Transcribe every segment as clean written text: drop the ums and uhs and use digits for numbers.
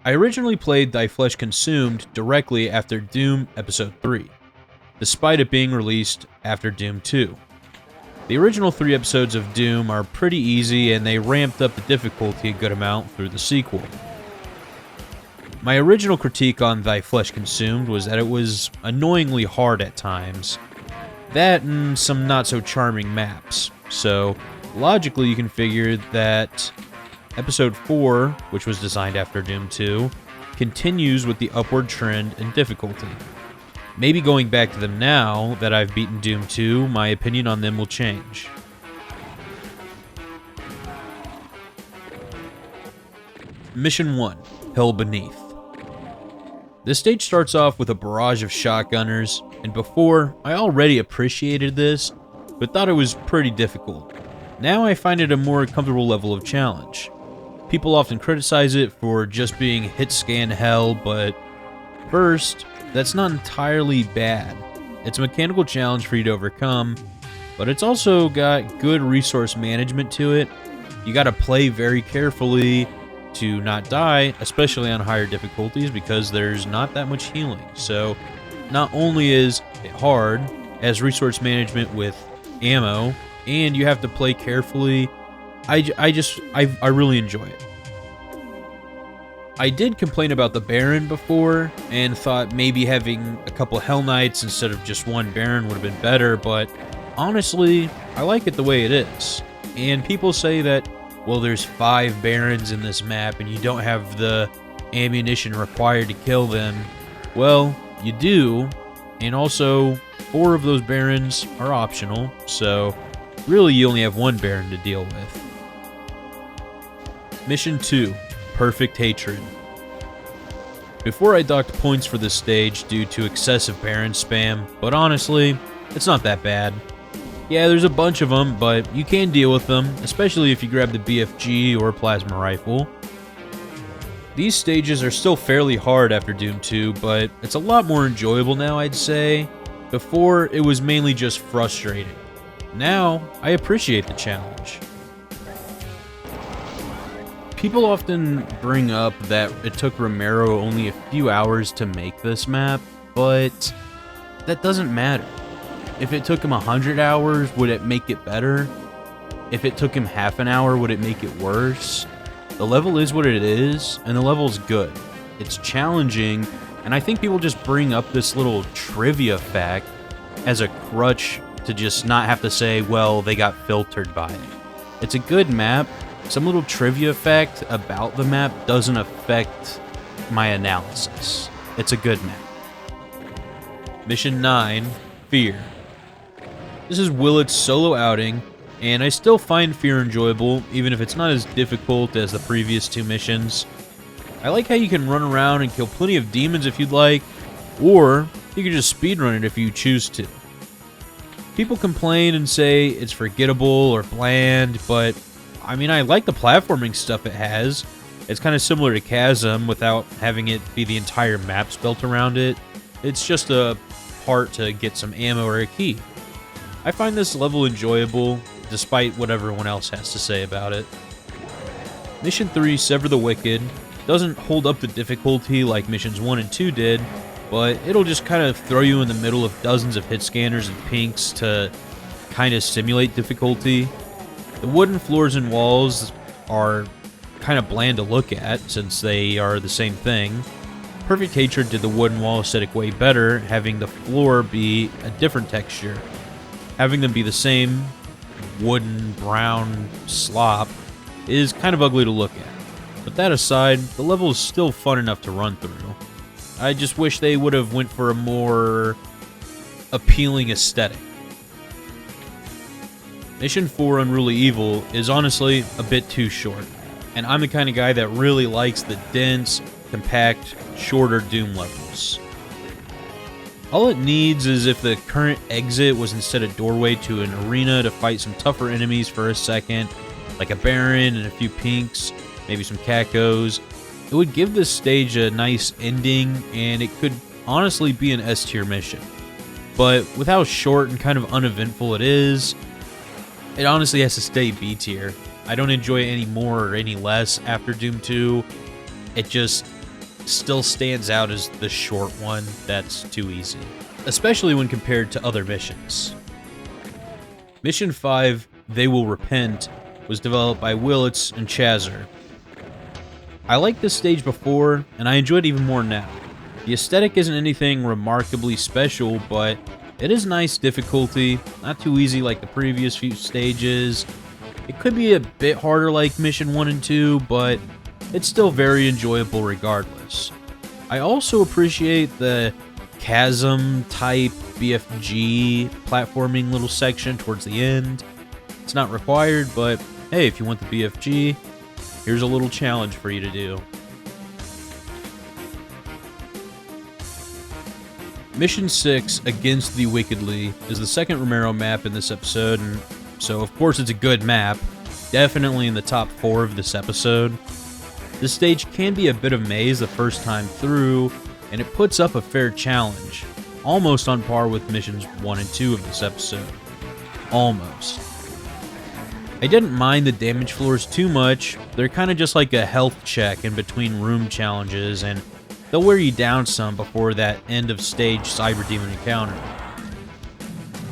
I originally played Thy Flesh Consumed directly after Doom Episode 3, despite it being released after Doom 2. The original 3 episodes of Doom are pretty easy, and they ramped up the difficulty a good amount through the sequel. My original critique on Thy Flesh Consumed was that it was annoyingly hard at times. That and some not-so-charming maps. So, logically you can figure that Episode 4, which was designed after Doom 2, continues with the upward trend in difficulty. Maybe going back to them now that I've beaten Doom 2, my opinion on them will change. Mission 1, Hell Beneath. This stage starts off with a barrage of shotgunners, and before, I already appreciated this, but thought it was pretty difficult. Now I find it a more comfortable level of challenge. People often criticize it for just being hit-scan hell, but first, that's not entirely bad. It's a mechanical challenge for you to overcome, but it's also got good resource management to it. You gotta play very carefully to not die, especially on higher difficulties, because there's not that much healing. So, not only is it hard, it has resource management with ammo, and you have to play carefully. I really enjoy it. I did complain about the Baron before, and thought maybe having a couple Hell Knights instead of just one Baron would have been better, but honestly, I like it the way it is. And people say that, well, there's 5 Barons in this map and you don't have the ammunition required to kill them. Well, you do, and also 4 of those Barons are optional, so really you only have 1 Baron to deal with. Mission 2, Perfect Hatred. Before I docked points for this stage due to excessive Baron spam, but honestly, it's not that bad. Yeah, there's a bunch of them, but you can deal with them, especially if you grab the BFG or Plasma Rifle. These stages are still fairly hard after Doom 2, but it's a lot more enjoyable now, I'd say. Before, it was mainly just frustrating. Now, I appreciate the challenge. People often bring up that it took Romero only a few hours to make this map, but that doesn't matter. If it took him 100 hours, would it make it better? If it took him half an hour, would it make it worse? The level is what it is, and the level's good. It's challenging, and I think people just bring up this little trivia fact as a crutch to just not have to say, well, they got filtered by it. It's a good map. Some little trivia fact about the map doesn't affect my analysis. It's a good map. Mission 9, Fear. This is Willett's solo outing, and I still find Fear enjoyable, even if it's not as difficult as the previous 2 missions. I like how you can run around and kill plenty of demons if you'd like, or you can just speedrun it if you choose to. People complain and say it's forgettable or bland, but I mean, I like the platforming stuff it has. It's kind of similar to Chasm without having it be the entire map built around it. It's just a part to get some ammo or a key. I find this level enjoyable, despite what everyone else has to say about it. Mission 3, Sever the Wicked, doesn't hold up the difficulty like Missions 1 and 2 did, but it'll just kind of throw you in the middle of dozens of hit scanners and pinks to kind of simulate difficulty. The wooden floors and walls are kind of bland to look at, since they are the same thing. Perfect Hatred did the wooden wall aesthetic way better, having the floor be a different texture. Having them be the same wooden brown slop is kind of ugly to look at. But that aside, the level is still fun enough to run through. I just wish they would have went for a more appealing aesthetic. Mission 4, Unruly Evil, is honestly a bit too short, and I'm the kind of guy that really likes the dense, compact, shorter Doom levels. All it needs is if the current exit was instead a doorway to an arena to fight some tougher enemies for a second, like a Baron and a few pinks, maybe some Cacos. It would give this stage a nice ending, and it could honestly be an S tier mission. But with how short and kind of uneventful it is, it honestly has to stay B tier. I don't enjoy it any more or any less after Doom 2. It just still stands out as the short one that's too easy, especially when compared to other missions. Mission 5, They Will Repent, was developed by Willits and Chazer. I liked this stage before, and I enjoy it even more now. The aesthetic isn't anything remarkably special, but it is nice difficulty, not too easy like the previous few stages. It could be a bit harder like Mission 1 and 2, but it's still very enjoyable regardless. I also appreciate the chasm-type BFG platforming little section towards the end. It's not required, but hey, if you want the BFG, here's a little challenge for you to do. Mission 6, Against the Wickedly, is the second Romero map in this episode, and so of course it's a good map, definitely in the top 4 of this episode. This stage can be a bit of maze the first time through, and it puts up a fair challenge, almost on par with missions 1 and 2 of this episode. Almost. I didn't mind the damage floors too much. They're kind of just like a health check in between room challenges, and they'll wear you down some before that end of stage Cyber Demon encounter.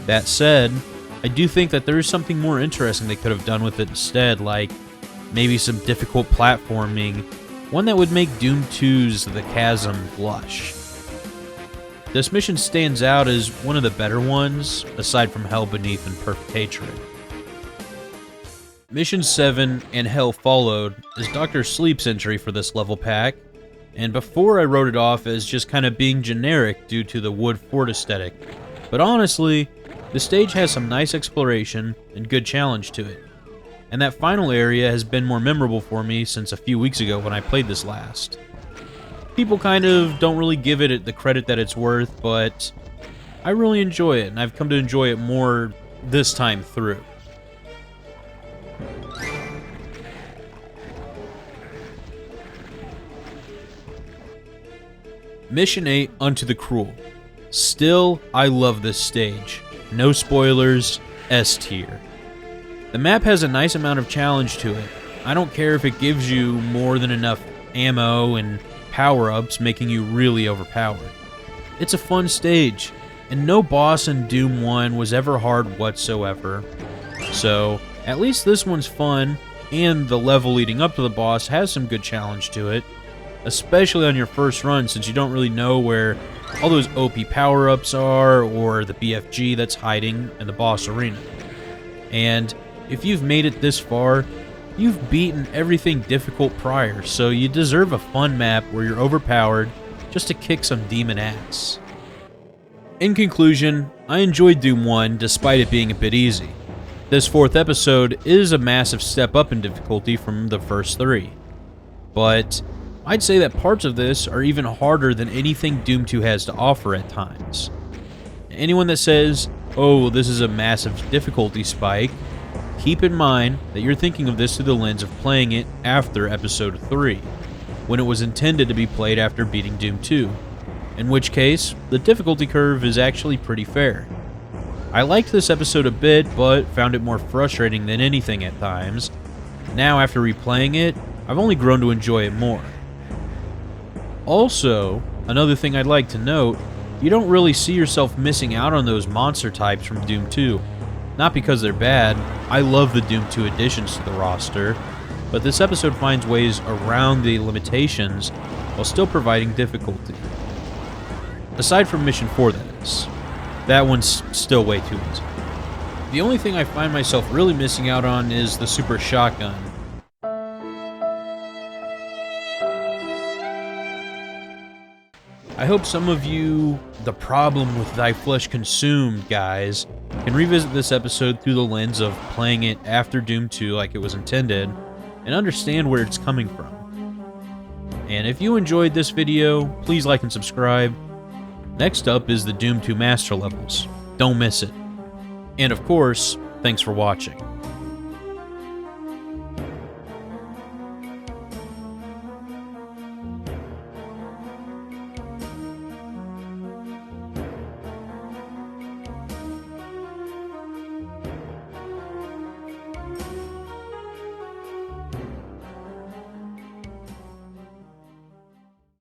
That said, I do think that there is something more interesting they could have done with it instead, like maybe some difficult platforming, one that would make Doom 2's The Chasm blush. This mission stands out as one of the better ones, aside from Hell Beneath and Perfect Hatred. Mission 7, And Hell Followed, is Dr. Sleep's entry for this level pack, and before I wrote it off as just kind of being generic due to the wood fort aesthetic, but honestly, the stage has some nice exploration and good challenge to it, and that final area has been more memorable for me since a few weeks ago when I played this last. People kind of don't really give it the credit that it's worth, but I really enjoy it, and I've come to enjoy it more this time through. Mission 8, Unto the Cruel. Still, I love this stage. No spoilers, S tier. The map has a nice amount of challenge to it. I don't care if it gives you more than enough ammo and power-ups, making you really overpowered. It's a fun stage, and no boss in Doom 1 was ever hard whatsoever. So, at least this one's fun, and the level leading up to the boss has some good challenge to it, especially on your first run since you don't really know where all those OP power-ups are or the BFG that's hiding in the boss arena. And if you've made it this far, you've beaten everything difficult prior, so you deserve a fun map where you're overpowered just to kick some demon ass. In conclusion, I enjoyed Doom 1 despite it being a bit easy. This 4th episode is a massive step up in difficulty from the first 3, but I'd say that parts of this are even harder than anything Doom 2 has to offer at times. Anyone that says, oh, this is a massive difficulty spike, keep in mind that you're thinking of this through the lens of playing it after Episode 3, when it was intended to be played after beating Doom 2, in which case, the difficulty curve is actually pretty fair. I liked this episode a bit, but found it more frustrating than anything at times. Now, after replaying it, I've only grown to enjoy it more. Also, another thing I'd like to note, you don't really see yourself missing out on those monster types from Doom 2. Not because they're bad, I love the Doom 2 additions to the roster, but this episode finds ways around the limitations while still providing difficulty. Aside from Mission 4, that is. That one's still way too easy. The only thing I find myself really missing out on is the Super Shotgun. I hope some of you, the problem with Thy Flesh Consumed guys, can revisit this episode through the lens of playing it after Doom 2 like it was intended, and understand where it's coming from. And if you enjoyed this video, please like and subscribe. Next up is the Doom 2 Master Levels. Don't miss it. And of course, thanks for watching.